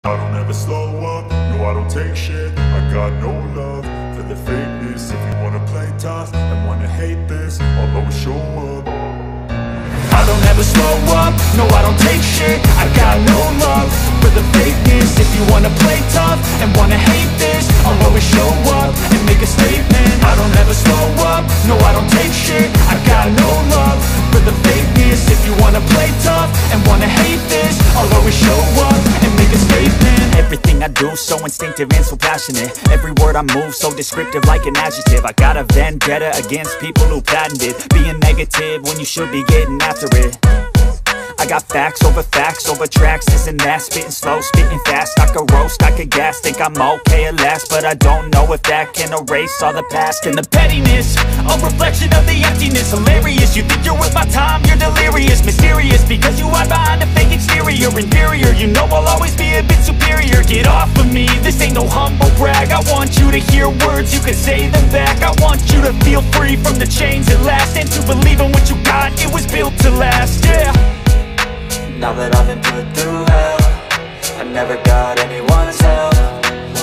I don't ever slow up, no I don't take shit. I got no love for the fakeness. If you wanna play tough and wanna hate this, I'll always show up. I don't ever slow up, no I don't take shit. I got no love for the fakeness. If you wanna play tough and wanna hate this, I'll always show up and make a statement. I don't ever slow up, no I don't take shit. I got no love for the fakeness. If you wanna play tough and wanna hate this, I'll always show up and make a statement. Everything I do so instinctive and so passionate. Every word I move so descriptive like an adjective. I got a vendetta against people who patented being negative when you should be getting after it. I got facts over tracks, this and that. Spitting slow, spitting fast. I could roast, I could gas. Think I'm okay at last, but I don't know if that can erase all the past. And the pettiness, a reflection of the emptiness. Hilarious, you think you're worth my time, you're delirious. Mysterious, because you hide behind a fake exterior. Inferior, you know I'll always be a bit superior. Get off of me, this ain't no humble brag. I want you to hear words, you can say them back. I want you to feel free from the chains at last, and to believe in what you got, it was built to last, yeah. Now that I've been put through hell, I never got anyone's help.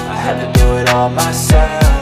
I had to do it all myself.